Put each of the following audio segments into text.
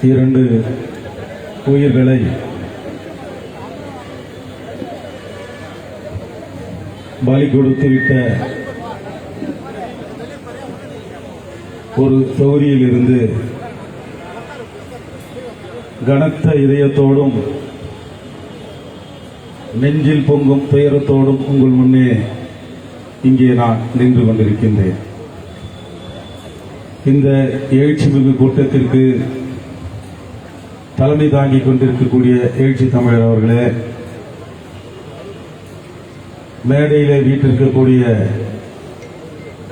2 உயிர்களை பலி கொடுத்துவிட்ட ஒரு தொகுதியில் இருந்து கனத்த இதயத்தோடும் நெஞ்சில் பொங்கும் துயரத்தோடும் உங்கள் முன்னே இங்கே நான் நின்று கொண்டிருக்கின்றேன். இந்த எழுச்சிமிகு கூட்டத்திற்கு தலைமை தாங்கிக் கொண்டிருக்கக்கூடிய எழுச்சி தமிழர் அவர்களே, மேடையிலே வீட்டிருக்கக்கூடிய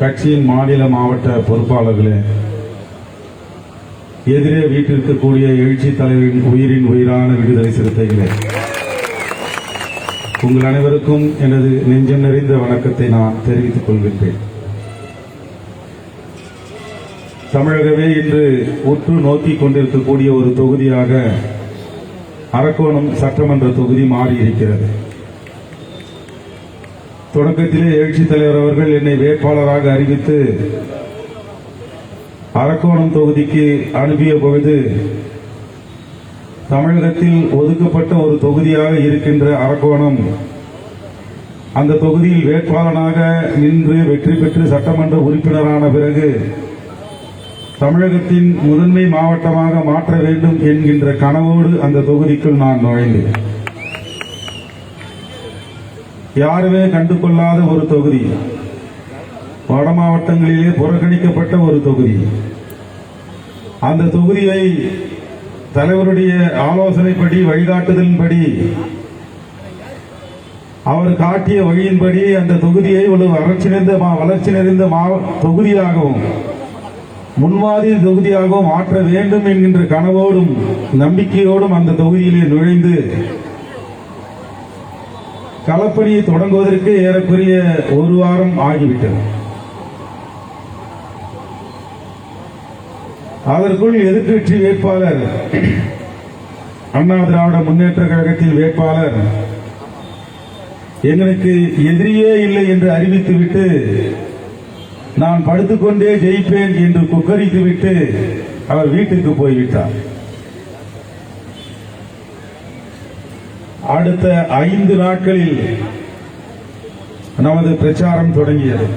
கட்சியின் மாநில மாவட்ட பொறுப்பாளர்களே, எதிரே வீட்டிருக்கக்கூடிய எழுச்சி தலைவரின் உயிரின் உயிரான விடுதலை சிறுத்தைகளே, உங்கள் அனைவருக்கும் எனது நெஞ்சம் நிறைந்த வணக்கத்தை நான் தெரிவித்துக் கொள்கின்றேன். தமிழகமே இன்று உற்று நோக்கிக் கொண்டிருக்கக்கூடிய ஒரு தொகுதியாக அரக்கோணம் சட்டமன்ற தொகுதி மாறியிருக்கிறது. தொடக்கத்திலே எழுச்சி தலைவர் அவர்கள் என்னை வேட்பாளராக அறிவித்து அரக்கோணம் தொகுதிக்கு அனுப்பிய பொழுது தமிழகத்தில் ஒதுக்கப்பட்ட ஒரு தொகுதியாக இருக்கின்ற அரக்கோணம் அந்த தொகுதியில் வேட்பாளராக நின்று வெற்றி பெற்று சட்டமன்ற உறுப்பினரான பிறகு தமிழகத்தின் முதன்மை மாவட்டமாக மாற்ற வேண்டும் என்கின்ற கனவோடு அந்த தொகுதிக்குள் நான் நுழைந்தேன். யாருமே கண்டு கொள்ளாத ஒரு தொகுதி, வட மாவட்டங்களிலே புறக்கணிக்கப்பட்ட ஒரு தொகுதி. அந்த தொகுதியை தலைவருடைய ஆலோசனைப்படி, வழிகாட்டுதலின்படி, அவர் காட்டிய வழியின்படி அந்த தொகுதியை ஒரு வளர்ச்சி நிறைந்த தொகுதியாகவும் முன்மாதிரி தொகுதியாகவும் மாற்ற வேண்டும் என்கின்ற கனவோடும் நம்பிக்கையோடும் அந்த தொகுதியிலே நுழைந்து களப்பணியை தொடங்குவதற்கு ஏறக்குறைய 1 வாரம் ஆகிவிட்டது. அதற்குள் எதிர்க்கட்சி வேட்பாளர், அண்ணா திராவிட முன்னேற்ற கழகத்தின் வேட்பாளர் எங்களுக்கு எதிரியே இல்லை என்று அறிவித்துவிட்டு நான் படுத்துக்கொண்டே ஜெயிப்பேன் என்று கொக்கரித்துவிட்டு அவர் வீட்டுக்கு போய்விட்டார். அடுத்த 5 நாட்களில் நமது பிரச்சாரம் தொடங்கியது.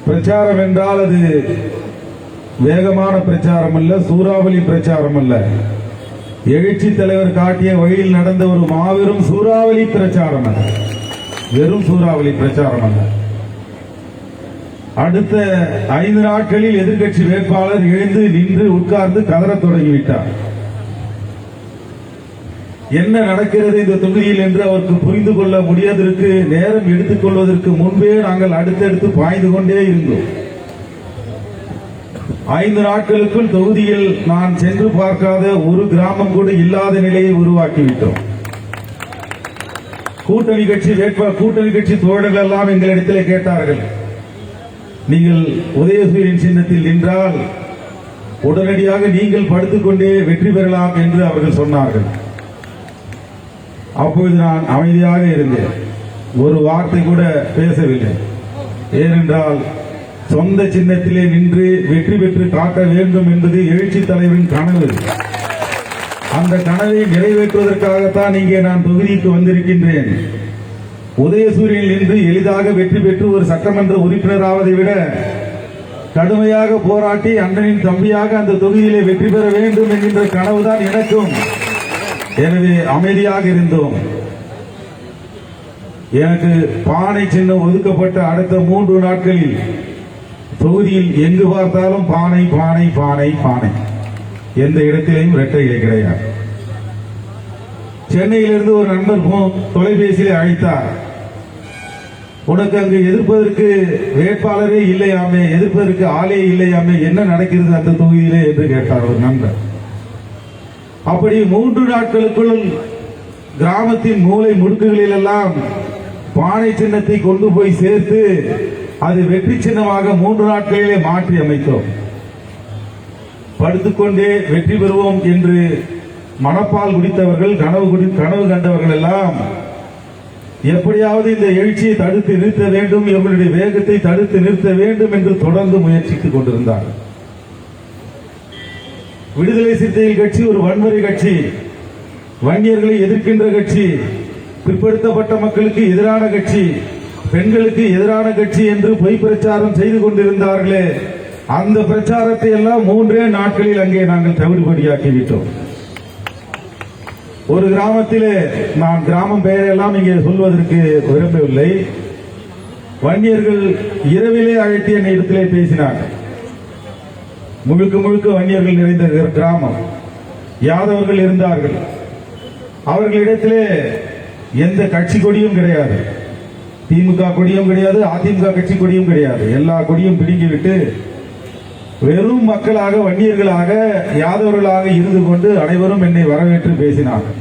பிரச்சாரம் என்றால் அது வேகமான பிரச்சாரம் அல்ல, சூறாவளி பிரச்சாரம் அல்ல. எழுச்சி தலைவர் காட்டிய வழியில் நடந்த ஒரு மாபெரும் சூறாவளி பிரச்சாரம் அல்ல, வெறும் சூறாவளி பிரச்சாரம் அல்ல. அடுத்த 5 நாட்களில் எதிர்க்கட்சி வேட்பாளர் எழுந்து நின்று உட்கார்ந்து கதறத் தொடங்கிவிட்டார். என்ன நடக்கிறது இந்த தொகுதியில் என்று அவருக்கு புரிந்து கொள்ள முடியாததற்கு நேரம் எடுத்துக் கொள்வதற்கு முன்பே நாங்கள் அடுத்தடுத்து பாய்ந்து கொண்டே இருந்தோம். 5 நாட்களுக்குள் தொகுதியில் நான் சென்று பார்க்காத ஒரு கிராமம் கூட இல்லாத நிலையை உருவாக்கிவிட்டோம். கூட்டணி கட்சி தோழர்கள் எல்லாம் எங்களிடத்தில் கேட்டார்கள், நீங்கள் உதயசூரியன் சின்னத்தில் நின்றால் உடனடியாக நீங்கள் படுத்துக்கொண்டே வெற்றி பெறலாம் என்று அவர்கள் சொன்னார்கள். அப்பொழுது நான் அமைதியாக இருந்தேன், ஒரு வார்த்தை கூட பேசவில்லை. ஏனென்றால் சொந்த சின்னத்திலே நின்று வெற்றி பெற்று காட்ட வேண்டும் என்பது எழுச்சி தலைவரின் கனவு. அந்த கனவை நிறைவேற்றுவதற்காகத்தான் இங்கே நான் தொகுதிக்கு வந்திருக்கின்றேன். உதயசூரியனில் நின்று எளிதாக வெற்றி பெற்று ஒரு சட்டமன்ற உறுப்பினராவதை விட கடுமையாக போராட்டி அண்ணனின் தம்பியாக அந்த தொகுதியிலே வெற்றி பெற வேண்டும் என்கின்ற கனவுதான் எனக்கும். எனவே அமைதியாக இருந்தோம். எனக்கு பானை சின்னம் ஒதுக்கப்பட்ட அடுத்த 3 நாட்களில் தொகுதியில் எங்கு பார்த்தாலும் பானை பானை பானை பானை, எந்த இடத்திலேயும் இரட்டை இலை கிடையாது. சென்னையிலிருந்து ஒரு நண்பர் தொலைபேசியிலே அழைத்தார், உனக்கு அங்கு எதிர்ப்பதற்கு வேட்பாளரே இல்லையாமே, எதிர்ப்பதற்கு ஆளே இல்லையாமே, என்ன நடக்கிறது அந்த தொகுதியிலே என்று கேட்டார் ஒரு நண்பர். அப்படி 3 நாட்களுக்குள் கிராமத்தின் மூலை முடுக்குகளில் எல்லாம் பானை சின்னத்தை கொண்டு போய் சேர்த்து அது வெற்றி சின்னமாக 3 நாட்களிலே மாற்றி அமைத்தோம். படுத்துக்கொண்டே வெற்றி பெறுவோம் என்று மனப்பால் குடித்தவர்கள், கனவு கண்டவர்கள் எல்லாம் எப்படியாவது இந்த எழுச்சியை தடுத்து நிறுத்த வேண்டும், எங்களுடைய வேகத்தை தடுத்து நிறுத்த வேண்டும் என்று தொடர்ந்து முயற்சித்துக் கொண்டிருந்தார். விடுதலை சிறுத்தைகள் கட்சி ஒரு வன்முறை கட்சி, வன்னியர்களை எதிர்க்கின்ற கட்சி, பிற்படுத்தப்பட்ட மக்களுக்கு எதிரான கட்சி, பெண்களுக்கு எதிரான கட்சி என்று பொய் பிரச்சாரம் செய்து கொண்டிருந்தார்களே, அந்த பிரச்சாரத்தை எல்லாம் 3 நாட்களில் அங்கே நாங்கள் தவிடுபடியாக்கிவிட்டோம். ஒரு கிராமத்திலே, நான் கிராமம் பெயரெல்லாம் இங்கே சொல்வதற்கு விரும்பவில்லை, வன்னியர்கள் இரவிலே அழைத்து என் இடத்திலே பேசினார்கள். முழுக்க முழுக்க வன்னியர்கள் நிறைந்த கிராமம், யாதவர்கள் இருந்தார்கள். அவர்களிடத்திலே எந்த கட்சி கொடியும் கிடையாது, திமுக கொடியும் கிடையாது, அதிமுக கட்சி கொடியும் கிடையாது. எல்லா கொடியும் பிடுங்கிவிட்டு வெறும் மக்களாக, வன்னியர்களாக, யாதவர்களாக இருந்து கொண்டு அனைவரும் என்னை வரவேற்று பேசினார்கள்.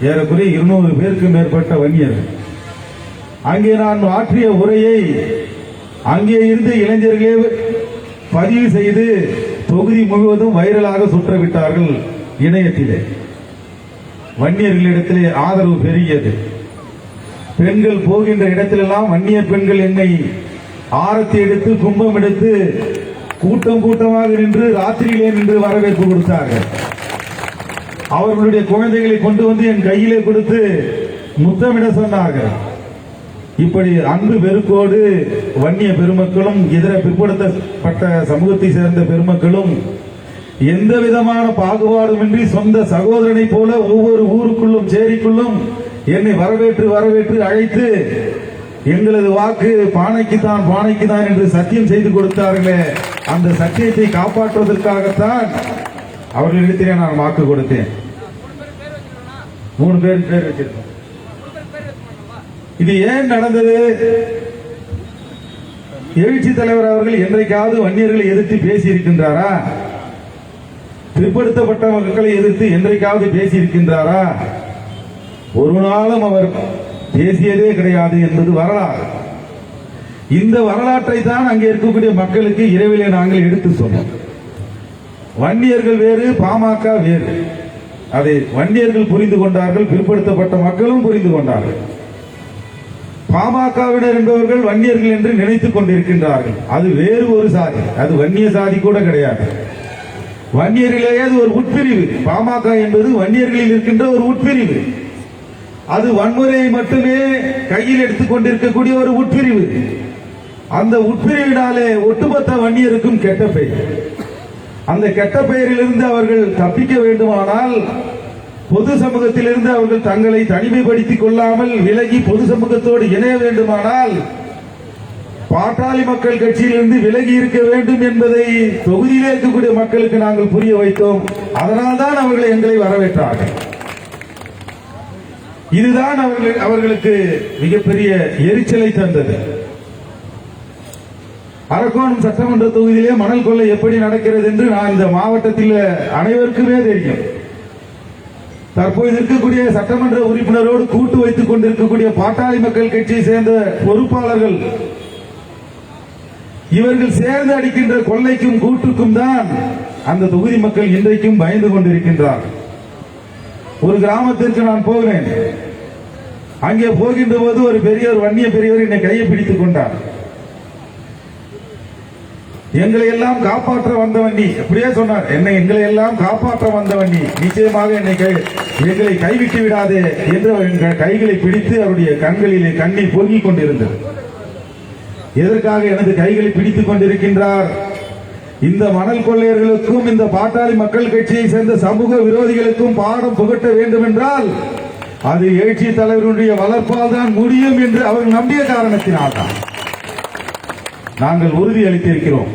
ஏறக்குறைய 200 பேருக்கு மேற்பட்ட வன்னியர்கள். அங்கே நான் ஆற்றிய உரையை அங்கே இருந்து இளைஞர்களே பதிவு செய்து தொகுதி முழுவதும் வைரலாக சுற்றவிட்டார்கள் இணையத்திலே. வன்னியர்களிடத்திலே ஆதரவு பெருகியது. பெண்கள் போகின்ற இடத்திலெல்லாம் வன்னியர் பெண்கள் என்னை ஆரத்தி எடுத்து, கும்பம் எடுத்து, கூட்டம் கூட்டமாக நின்று, ராத்திரியிலே நின்று வரவேற்பு கொடுத்தார்கள். அவர்களுடைய குழந்தைகளை கொண்டு வந்து என் கையிலே கொடுத்து முத்தமிட சொன்னார்கள். இப்படி அன்பு பெருக்கோடு வன்னிய பெருமக்களும் இதர பிற்படுத்தப்பட்ட சமூகத்தை சேர்ந்த பெருமக்களும் எந்த விதமான பாகுபாடுமின்றி சொந்த சகோதரனை போல ஒவ்வொரு ஊருக்குள்ளும் சேரிக்குள்ளும் என்னை வரவேற்று வரவேற்று அழைத்து எங்களது வாக்கு பானைக்குத்தான் பானைக்குதான் என்று சத்தியம் செய்து கொடுத்தார்களே, அந்த சத்தியத்தை காப்பாற்றுவதற்காகத்தான் அவர்களிடத்திலே நான் வாக்கு கொடுத்தேன். 3 பேர் வச்சிருக்கோம். இது ஏன் நடந்தது? எழுச்சி தலைவர் அவர்கள் என்றைக்காவது வன்னியர்களை எதிர்த்து பேசி இருக்கின்றாரா? பிற்படுத்தப்பட்ட மக்களை எதிர்த்து என்றைக்காவது பேசி இருக்கின்றாரா? ஒரு நாளும் அவர் பேசியதே கிடையாது என்பது வரலாறு. இந்த வரலாற்றை தான் அங்கே இருக்கக்கூடிய மக்களுக்கு இரவிலே நாங்கள் எடுத்து சொன்னோம். வன்னியர்கள் வேறு, பாமக வேறு. அதை வன்னியர்கள் புரிந்து கொண்டார்கள், பிற்படுத்தப்பட்ட மக்களும் புரிந்து கொண்டார்கள். பாமகவினர் என்பவர்கள் வன்னியர்கள் என்று நினைத்துக் கொண்டிருக்கின்றார்கள். அது வேறு ஒரு சாதி, அது வன்னிய சாதி கூட கிடையாது. வன்னியர்களே அது ஒரு உட்பிரிவு. பாமக என்பது வன்னியர்களில் இருக்கின்ற ஒரு உட்பிரிவு. அது வன்முறையை மட்டுமே கையில் எடுத்துக் கொண்டிருக்கக்கூடிய ஒரு உட்பிரிவு. அந்த உட்பிரிவினாலே ஒட்டுமொத்த வன்னியருக்கும் கெட்ட பெயர். அந்த கெட்ட பெயரிலிருந்து அவர்கள் தப்பிக்க வேண்டுமானால், பொது சமூகத்திலிருந்து அவர்கள் தங்களை தனிமைப்படுத்திக் கொள்ளாமல் விலகி பொது சமூகத்தோடு இணைய வேண்டுமானால், பாட்டாளி மக்கள் கட்சியிலிருந்து விலகி இருக்க வேண்டும் என்பதை தொகுதியிலே இருக்கக்கூடிய மக்களுக்கு நாங்கள் புரிய வைத்தோம். அதனால்தான் அவர்கள் எங்களை வரவேற்றார்கள். இதுதான் அவர்களுக்கு மிகப்பெரிய எரிச்சலை தந்தது. அரக்கோணம் சட்டமன்ற தொகுதியிலே மணல் கொள்ளை எப்படி நடக்கிறது என்று நான் இந்த மாவட்டத்தில் அனைவருக்குமே தெரியும். தற்போது இருக்கக்கூடிய சட்டமன்ற உறுப்பினரோடு கூட்டு வைத்துக் கொண்டிருக்கக்கூடிய பாட்டாளி மக்கள் கட்சியை சேர்ந்த பொறுப்பாளர்கள், இவர்கள் சேர்ந்து அடிக்கின்ற கொள்ளைக்கும் கூட்டுக்கும் தான் அந்த தொகுதி மக்கள் இன்றைக்கும் பயந்து கொண்டிருக்கின்றார்கள். ஒரு கிராமத்திற்கு நான் போகிறேன். அங்கே போகின்ற போது ஒரு பெரியவர், வன்னிய பெரியவர் என்னை கையை பிடித்துக் கொண்டார். எங்களை எல்லாம் காப்பாற்ற வந்த வண்டி, அப்படியே சொன்னார், எங்களை எல்லாம் காப்பாற்ற வந்த வண்டி, நிச்சயமாக எங்களை கைவிட்டு விடாதே என்று அவர் கைகளை பிடித்து அவருடைய கண்களிலே கண்ணீர் பொங்கிக் கொண்டிருந்தது. எதற்காக எனது கைகளை பிடித்துக் கொண்டிருக்கின்றார்? இந்த மணல் கொள்ளையர்களுக்கும் இந்த பாட்டாளி மக்கள் கட்சியை சேர்ந்த சமூக விரோதிகளுக்கும் பாடம் புகட்ட வேண்டும் என்றால் அது எழுச்சி தலைவருடைய வளர்ப்பால் தான் முடியும் என்று அவர்கள் நம்பிய காரணத்தினால் தான் நாங்கள் உறுதி அளித்திருக்கிறோம்.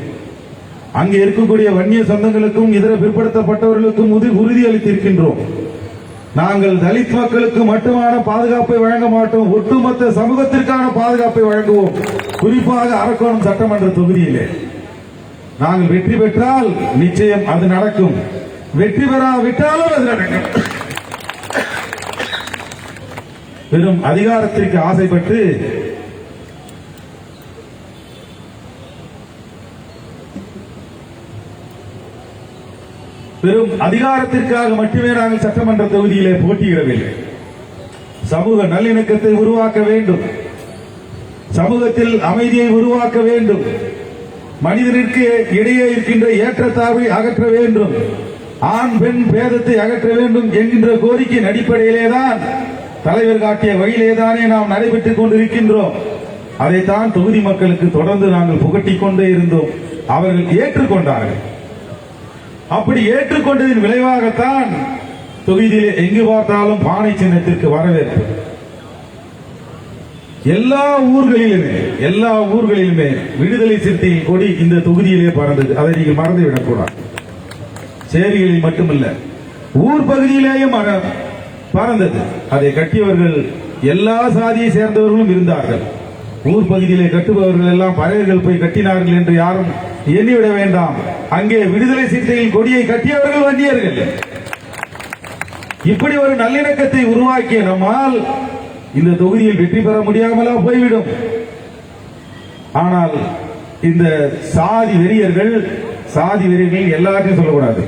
அங்கே இருக்கக்கூடிய வன்னிய சொந்தங்களுக்கும் இதர பிற்படுத்தப்பட்டவர்களுக்கும் உறுதி அளித்திருக்கின்றோம். நாங்கள் தலித் மக்களுக்கு மட்டுமான பாதுகாப்பை வழங்க மாட்டோம், ஒட்டுமொத்த சமூகத்திற்கான பாதுகாப்பை வழங்குவோம். குறிப்பாக அரக்கோணம் சட்டமன்ற தொகுதியிலே நாங்கள் வெற்றி பெற்றால் நிச்சயம் அது நடக்கும், வெற்றி பெறாவிட்டாலும் அது நடக்கும். வெறும் அதிகாரத்திற்கு ஆசைப்பட்டு வெறும் அதிகாரத்திற்காக மட்டுமே நாங்கள் சட்டமன்ற தொகுதியிலே போட்டியிடவில்லை. சமூக நல்லிணக்கத்தை உருவாக்க வேண்டும், சமூகத்தில் அமைதியை உருவாக்க வேண்டும், மனிதனுக்கு இடையே இருக்கின்ற ஏற்றத்தாழ்வை அகற்ற வேண்டும், ஆண் பெண் பேதத்தை அகற்ற வேண்டும் என்கின்ற கோரிக்கையின் அடிப்படையிலேதான் தலைவர் காட்டிய வழியிலேதானே நாம் நடைபெற்றுக் கொண்டிருக்கின்றோம். அதைத்தான் தொகுதி மக்களுக்கு தொடர்ந்து நாங்கள் புகட்டிக் கொண்டே இருந்தோம். அவர்கள் ஏற்றுக்கொண்டார்கள். அப்படி ஏற்றுக்கொண்டதின் விளைவாகத்தான் தொகுதியிலே எங்கு பார்த்தாலும் பானை சின்னத்திற்கு வரவேற்பு. எல்லா ஊர்களிலுமே விடுதலை சிறுத்தையின் கொடி இந்த தொகுதியிலே பறந்தது. அதை நீங்கள் மறந்துவிடக் கூடாது. சேரிகளில் மட்டுமல்ல, ஊர் பகுதியிலேயும் பறந்தது. அதை கட்டியவர்கள் எல்லா சாதியை சேர்ந்தவர்களும் இருந்தார்கள். ஊர் பகுதியிலே கட்டுபவர்கள் எல்லாம் பறையர்கள் போய் கட்டினார்கள் என்று யாரும் எண்ணிவிட வேண்டாம். அங்கே விடுதலை சிறுத்தைகளின் கொடியை கட்டியவர்கள் வண்டியர்கள். இப்படி ஒரு நல்லிணக்கத்தை உருவாக்கிய நம்மால் இந்த தொகுதியில் வெற்றி பெற முடியாமலா போய்விடும். ஆனால் இந்த சாதி வெறியர்கள் எல்லாத்தையும் சொல்லக்கூடாது.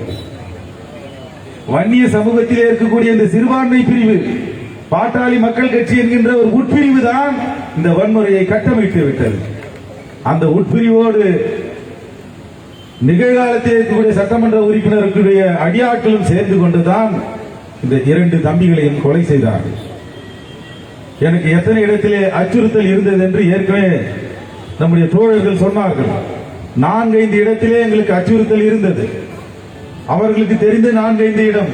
வன்னிய சமூகத்திலே இருக்கக்கூடிய இந்த சிறுபான்மை பிரிவு, பாட்டாளி மக்கள் கட்சி என்கின்ற ஒரு உட்பிரிவு தான் இந்த வன்முறையை கட்டமைத்து விட்டது. அந்த உட்பிரிவோடு நிகழ்காலத்தில் இருக்கக்கூடிய சட்டமன்ற உறுப்பினர்களுடைய அடியாட்களும் சேர்ந்து கொண்டுதான் இந்த 2 தம்பிகளையும் கொலை செய்தார்கள். எனக்கு எத்தனை இடத்திலே அச்சுறுத்தல் இருந்தது என்று ஏற்கனவே நம்முடைய தோழர்கள் சொன்னார்கள். 4-5 இடத்திலே எங்களுக்கு அச்சுறுத்தல் இருந்தது. அவர்களுக்கு தெரிந்த 4-5 இடம்,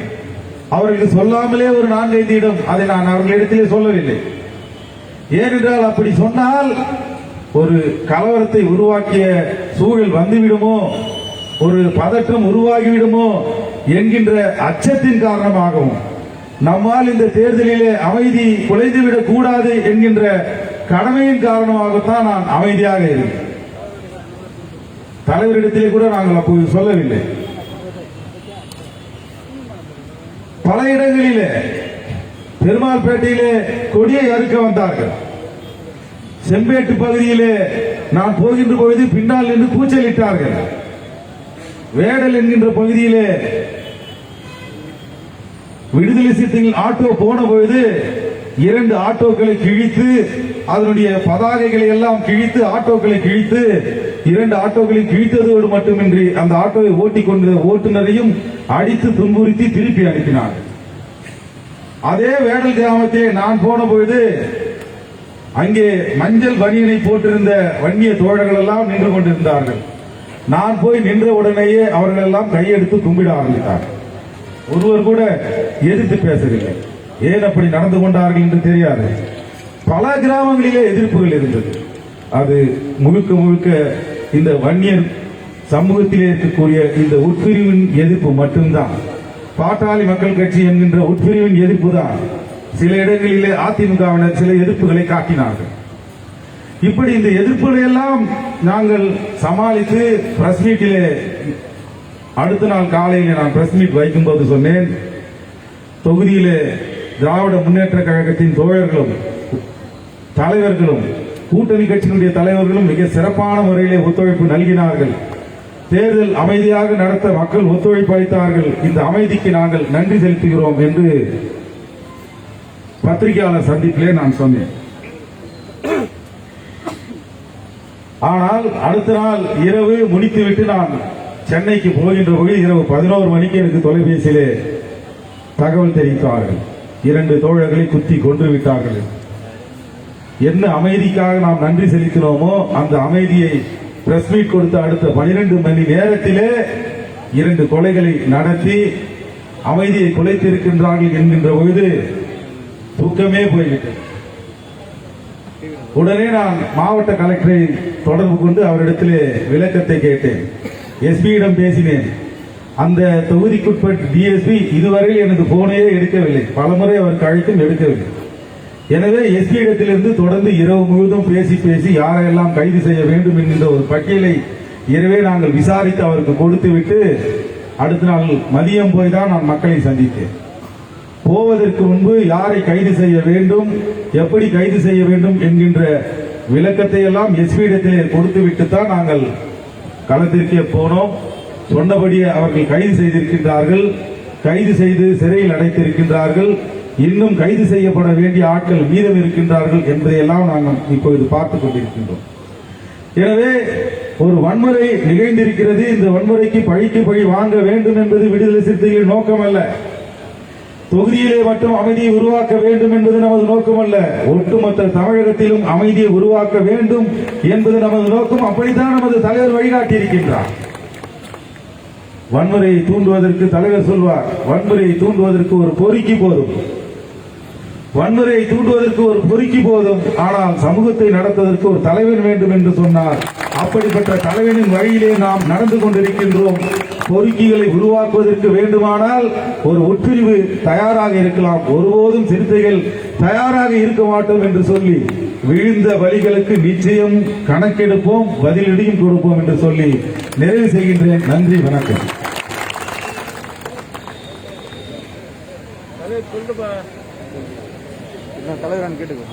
அவர்களுக்கு சொல்லாமலே ஒரு 4-5 இடம். அதை நான் அவர்களிடத்திலே சொல்லவில்லை. ஏனென்றால் அப்படி சொன்னால் ஒரு கலவரத்தை உருவாக்கிய சூழல் வந்துவிடுமோ, ஒரு பதற்றம் உருவாகிவிடுமோ என்கின்ற அச்சத்தின் காரணமாகவும், நம்மால் இந்த தேர்தலிலே அமைதி குலைந்துவிடக் கூடாது என்கின்ற கடமையின் காரணமாகத்தான் நான் அமைதியாக இருந்தேன். தலைவரிடத்திலே கூட நாங்கள் அப்போது சொல்லவில்லை. பல இடங்களிலே பெருமாள்பேட்டையிலே கொடியை அறுக்க வந்தார்கள். செம்பேட்டு பகுதியிலே நான் போகின்ற பொழுது பின்னால் நின்று கூச்சலிட்டார்கள். வேடல் என்கின்ற பகுதியிலே விடுதலை சிறுத்தைகள் ஆட்டோ போன பொழுது 2 ஆட்டோக்களை கிழித்து, அதனுடைய பதாகைகளை எல்லாம் கிழித்து, ஆட்டோக்களை கிழித்து, 2 ஆட்டோக்களை கிழித்ததோடு மட்டுமின்றி அந்த ஆட்டோவை ஓட்டிக் கொண்ட ஓட்டுநரையும் அடித்து துன்புறுத்தி திருப்பி அனுப்பினார்கள். அதே வேடல் கிராமத்திலே நான் போன பொழுது அங்கே மஞ்சள் பனியனை போட்டிருந்த வன்னிய தோழர்கள் எல்லாம் நின்று கொண்டிருந்தார்கள். நான் போய் நின்ற உடனேயே அவர்கள் எல்லாம் கையெடுத்து கும்பிட ஆரம்பித்தார்கள். ஒருவர் கூட எதிர்த்து பேசவில்லை. ஏன் அப்படி நடந்து கொண்டார்கள் என்று தெரியாது. பல கிராமங்களிலே எதிர்ப்புகள் இருந்தது. அது முழுக்க இந்த வன்னியர் சமூகத்திலே இருக்கக்கூடிய இந்த உட்பிரிவின் எதிர்ப்பு மட்டும்தான். பாட்டாளி மக்கள் கட்சி என்கின்ற உட்பிரிவின் எதிர்ப்பு தான். சில இடங்களிலே அதிமுகவினர் சில எதிர்ப்புகளை காட்டினார்கள். இப்படி இந்த எதிர்ப்புகளை எல்லாம் நாங்கள் சமாளித்து பிரஸ் மீட்டிலே அடுத்த நாள் காலையில் நான் பிரஸ் மீட் வைக்கும்போது சொன்னேன், தொகுதியிலே திராவிட முன்னேற்ற கழகத்தின் தோழர்களும் தலைவர்களும் கூட்டணி கட்சியினுடைய தலைவர்களும் மிக சிறப்பான முறையிலே ஒத்துழைப்பு நல்கினார்கள். தேர்தல் அமைதியாக நடத்த மக்கள் ஒத்துழைப்பு அளித்தார்கள். இந்த அமைதிக்கு நாங்கள் நன்றி செலுத்துகிறோம் என்று பத்திரிகையாளர் சந்திப்பிலே நான் சொன்னேன். ஆனால் அடுத்த நாள் இரவு முடித்துவிட்டு நான் சென்னைக்கு போகின்ற போது இரவு 11 மணிக்கு எனக்கு தொலைபேசியிலே தகவல் தெரிவித்தார்கள், 2 தோழர்களை குத்தி கொன்று விட்டார்கள். என்ன அமைதிக்காக நாம் நன்றி செலுத்தினோமோ அந்த அமைதியை பிரஸ் மீட் கொடுத்த அடுத்த 12 மணி நேரத்திலே 2 கொலைகளை நடத்தி அமைதியை குலைத்திருக்கின்றார்கள் என்கின்ற பொழுது தூக்கமே போய்விட்டது. உடனே நான் மாவட்ட கலெக்டரை தொடர்பு கொண்டு அவரிடத்திலே விளக்கத்தை கேட்டேன். எஸ்பியிடம் பேசினேன். அந்த தொகுதிக்குட்பட்ட டிஎஸ்பி இதுவரையில் எனக்கு போனையே எடுக்கவில்லை. பலமுறை அவருக்கு அழைத்தும் எடுக்கவில்லை. எனவே எஸ்பி இடத்திலிருந்து தொடர்ந்து இரவு முழுவதும் பேசி யாரெல்லாம் கைது செய்ய வேண்டும் என்கின்ற ஒரு பட்டியலை இரவே நாங்கள் விசாரித்து அவருக்கு கொடுத்துவிட்டு அடுத்த நாள் மதியம் போய் தான் நான் மக்களை சந்தித்தேன். போவதற்கு முன்பு யாரை கைது செய்ய வேண்டும், எப்படி கைது செய்ய வேண்டும் என்கின்ற விளக்கத்தை எல்லாம் எஸ்பி இடத்திலே கொடுத்துவிட்டு தான் நாங்கள் களத்திற்கே போனோம். சொன்னபடியே அவர்கள் கைது செய்திருக்கின்றார்கள், கைது செய்து சிறையில் அடைத்திருக்கின்றார்கள். இன்னும் கைது செய்யப்பட வேண்டிய ஆட்கள் மீதம் இருக்கின்றார்கள் என்பதையெல்லாம் நாங்கள் இப்பொழுது பார்த்துக் கொண்டிருக்கின்றோம். எனவே ஒரு வன்முறை நிகழ்ந்திருக்கிறது. இந்த வன்முறைக்கு பழிக்கு பழி வாங்க வேண்டும் என்பது விடுதலை சிறுத்தைகளின் நோக்கம் அல்ல. தொகுதியிலே மட்டும் அமைதியை உருவாக்க வேண்டும் என்பது நமது நோக்கம் அல்ல. ஒட்டுமொத்த தமிழகத்திலும் அமைதியை உருவாக்க வேண்டும் என்பது நமது நோக்கம். அப்படித்தான் நமது தலைவர் வழிகாட்டியிருக்கின்றார். வன்முறையை தூண்டுவதற்கு தலைவர் சொல்வார், வன்முறையை தூண்டுவதற்கு ஒரு பொறுக்கி போதும், வன்முறையை தூண்டுவதற்கு ஒரு பொறுக்கி போதும், ஆனால் சமூகத்தை நடத்துவதற்கு ஒரு தலைவன் வேண்டும் என்று சொன்னார். அப்படிப்பட்ட தலைவனின் வழியிலே நாம் நடந்து கொண்டிருக்கின்றோம். பொறுக்கிகளை உருவாக்குவதற்கு வேண்டுமானால் ஒரு உட்பிரிவு தயாராக இருக்கலாம், ஒருபோதும் சிறுத்தைகள் தயாராக இருக்க மாட்டோம் என்று சொல்லி விழுந்த வழிகளுக்கு நிச்சயம் கணக்கெடுப்போம், பதிலடியும் கொடுப்போம் என்று சொல்லி நிறைவு செய்கின்றேன். நன்றி, வணக்கம். தலைவர் கேட்டுக்கோ.